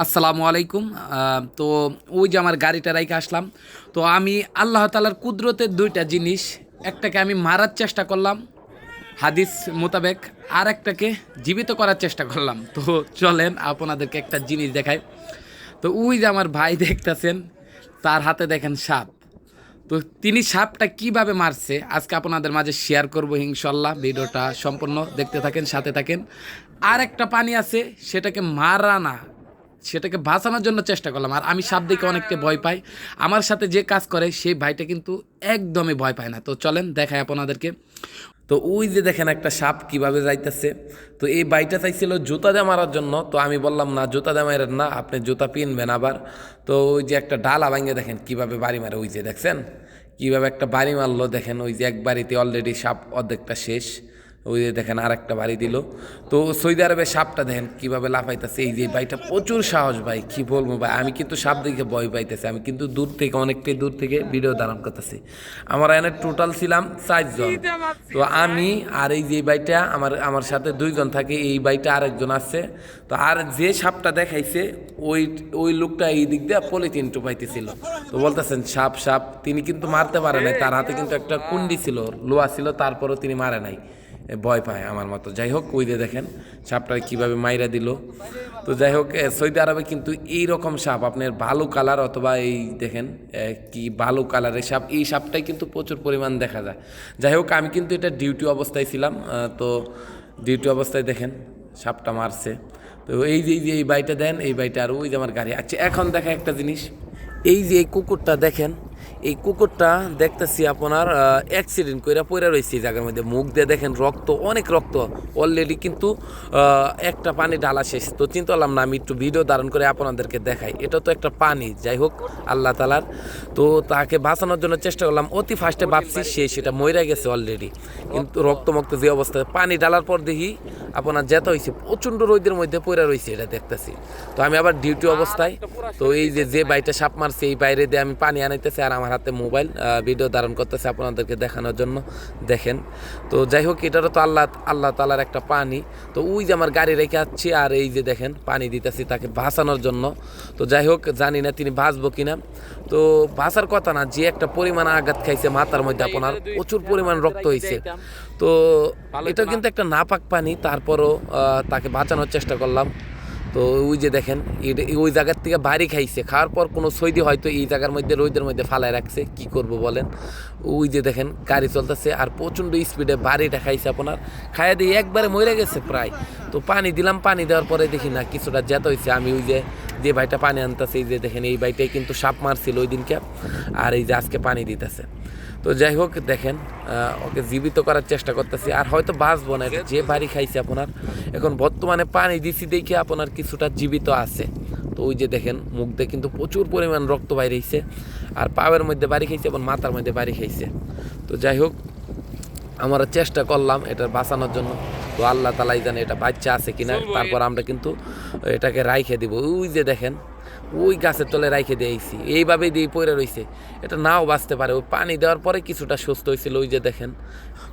আসসালামু আলাইকুম। তো ওই যে আমার গাড়িটা রাইখে আসলাম। তো আমি আল্লাহ তাআলার কুদরতের ২টা জিনিস, একটাকে আমি মারার চেষ্টা করলাম হাদিস মোতাবেক, আর একটাকে জীবিত করার চেষ্টা করলাম। তো চলেন আপনাদেরকে একটা জিনিস দেখাই। তো ওই যে আমার ভাই দেখতেছেন, তার হাতে দেখেন সাপ। তো তিনি সাপটা কিভাবে মারছে আজকে আপনাদের মাঝে শেয়ার করব ইনশাল্লাহ। ভিডিওটা সম্পূর্ণ দেখতে থাকেন, সাথে থাকেন। আর একটা পানি আছে, সেটাকে মারা না, সেটাকে বাঁচানোর জন্য চেষ্টা করলাম। আর আমি সাপ দেখে অনেকটা ভয় পাই। আমার সাথে যে কাজ করে সেই ভাইটা কিন্তু একদমই ভয় পায় না। তো চলেন দেখাই আপনাদেরকে। তো ওই যে দেখেন একটা সাপ কিভাবে যাইতেছে। তো এই বাইটা চাইছিল জুতা দিয়ে মারার জন্য। তো আমি বললাম না, জুতা দিয়ে মারেন না, আপনি জুতা পিনবেন আবার। তো ওই যে একটা ডালা ভাঙে দেখেন কিভাবে বাড়ি মারে, ওই যে দেখছেন কিভাবে একটা বাড়ি মারলো। দেখেন ওই যে এক বাড়িতে অলরেডি সাপ অর্ধেকটা শেষ। ওই যে দেখেন আর একটা বাড়ি দিল। তো সৌদি আরবের সাপটা দেখেন কিভাবে লাফাইতেছে। এই যে ভাইটা প্রচুর সাহস ভাই, কি বলবো ভাই। আমি কিন্তু সাপ দেখে ভয় পাইতেছি। আমি কিন্তু দূর থেকে, অনেকটাই দূর থেকে ভিডিও ধারণ করতেছি। আমরা এখানে টোটাল ছিলাম 4 জন। তো আমি আর এই যে ভাইটা, আমার সাথে 2 জন থাকে। এই ভাইটা আরেকজন আছে। তো আর যে সাপটা দেখাইছে ওই ওই লোকটা এই দিক দিয়ে পলিথিন টোপাইতেছিল। তো বলতেছেন সাপ সাপ, তিনি কিন্তু মারতে পারে নাই। তার হাতে কিন্তু একটা কুন্ডি ছিল, লোহা ছিল, তারপরেও তিনি মারে নাই, ভয় পায় আমার মতো। যাই হোক, ওই যে দেখেন সাপটা কীভাবে মাইরা দিল। তো যাই হোক, সৌদি আরবে কিন্তু এই রকম সাপ আপনার বালু কালার, অথবা এই দেখেন কি বালু কালারের সাপ, এই সাপটাই কিন্তু প্রচুর পরিমাণ দেখা যায়। যাই হোক, আমি কিন্তু এটা ডিউটি অবস্থায় ছিলাম। তো ডিউটি অবস্থায় দেখেন সাপটা মারছে। তো এই যে এই বাইটা দেন, এই বাইটা আর ওই যে আমার গাড়ি। আচ্ছা, এখন দেখা একটা জিনিস, এই যে এই কুকুরটা দেখেন, এই কুকুরটা দেখতেছি আপনার অ্যাক্সিডেন্ট কইরা পড়ে রয়েছে এই জায়গার মধ্যে। মুখ দিয়ে দেখেন রক্ত, অনেক রক্ত অলরেডি, কিন্তু একটা পানি ঢালা শেষ। তো চিন্তা করলাম না, আমি একটু ভিডিও ধারণ করে আপনাদেরকে দেখাই। এটা তো একটা পানি, যাই হোক আল্লাহ তালার। তো তাকে বাঁচানোর জন্য চেষ্টা করলাম। অতি ফার্স্টে ভাবছি সেটা মরে গেছে অলরেডি, কিন্তু রক্তমক্ত যে অবস্থায় পানি ঢালার পর দেখি আপনার যেতে হয়েছে প্রচণ্ড রোদের মধ্যে পড়ে রয়েছে, এটা দেখতেছি। তো আমি আবার ডিউটি অবস্থায়। তো এই যে বাইটা সাপ মারছে, এই বাইরে দিয়ে আমি পানি আনাইতেছি, আর আমার হাতে মোবাইল, ভিডিও ধারণ করতেছে আপনাদেরকে দেখানোর জন্য। দেখেন। তো যাই হোক, এটারও তো আল্লাহ তালার একটা পানি। তো ওই যে আমার গাড়ি রেখে আসছি, আর এই যে দেখেন পানি দিতেছি তাকে বাঁচানোর জন্য। তো যাই হোক, জানি না তিনি বাঁচবো কিনা। তো বাঁচার কথা না, যে একটা পরিমাণ আঘাত খাইছে মাথার মধ্যে, আপনার প্রচুর পরিমাণ রক্ত হয়েছে। তো এটা কিন্তু একটা নাপাক পানি, তারপরও তাকে বাঁচানোর চেষ্টা করলাম। তো ওই যে দেখেন ওই জায়গার থেকে বাড়ি খাইছে, খাওয়ার পর কোনো সৈদি হয়তো এই জায়গার মধ্যে রোদের মধ্যে ফালায় রাখছে, কি করব বলেন। ওই যে দেখেন গাড়ি চলতেছে, আর প্রচণ্ড স্পিডে বাড়িটা খাইছে আপনার, খাইয়া দিয়ে একবারে মরে গেছে প্রায়। তো পানি দিলাম, পানি দেওয়ার পরে দেখি না কিছুটা যেতে হয়েছে। আমি ওই যে ভাইটা পানি আনতেছে, এই যে দেখেন এই ভাইটাই কিন্তু সাপ মারছিল ওই দিনকে, আর এই যে আজকে পানি দিতেছে। তো যাই হোক দেখেন, ওকে জীবিত করার চেষ্টা করতেছি, আর হয়তো বাঁচবো না। যে বাড়ি খাইছে আপনার, এখন বর্তমানে পানি দিছি দেখে আপনার কিছুটা জীবিত আছে। তো ওই যে দেখেন মুখ দিয়ে কিন্তু প্রচুর পরিমাণ রক্ত বাইরেছে, আর পায়ের মধ্যে বাড়ি খাইছে এবং মাথার মধ্যে বাড়ি খাইছে। তো যাই হোক, আমরা চেষ্টা করলাম এটার বাঁচানোর জন্য। তো আল্লাহ তালাই জানে এটা বাচ্চা আছে কিনা। তারপর আমরা কিন্তু এটাকে রাইখে দিব। ওই যে দেখেন ওই গাছের তলে রাইখে দিয়েছি, এইভাবেই দিয়ে পড়ে রয়েছে। এটা নাও বাঁচতে পারে, ওই পানি দেওয়ার পরে কিছুটা সুস্থ হয়েছিল, ওই যে দেখেন।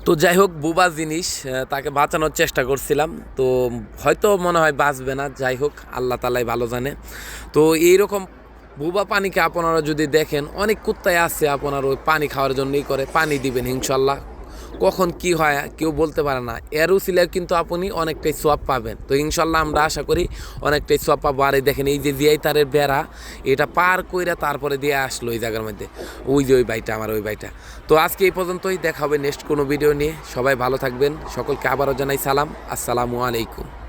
তো যাই হোক, বুবা জিনিস, তাকে বাঁচানোর চেষ্টা করছিলাম। তো হয়তো মনে হয় বাঁচবে না, যাই হোক আল্লাহ তালাই ভালো জানে। তো এইরকম বুবা পানিকে আপনারা যদি দেখেন, অনেক কুত্তায় আছে আপনার ওই পানি খাওয়ার জন্যই করে, পানি দিবেন ইনশাল্লাহ। কখন কি হয় কেউ বলতে পারে না। এরও ছিলেও কিন্তু আপনি অনেকটাই সোয়াব পাবেন। তো ইনশাল্লাহ আমরা আশা করি অনেকটাই সোয়াব পাবো। আর এই দেখেন এই যে জিআই তারের বেড়া, এটা পার কইরা তারপরে দিয়ে আসলো এই জায়গার মধ্যে, ওই যে ওই বাইটা, আমার ওই বাইটা। তো আজকে এই পর্যন্তই, দেখা হবে নেক্সট কোনো ভিডিও নিয়ে। সবাই ভালো থাকবেন, সকলকে আবারও জানাই সালাম, আসসালামু আলাইকুম।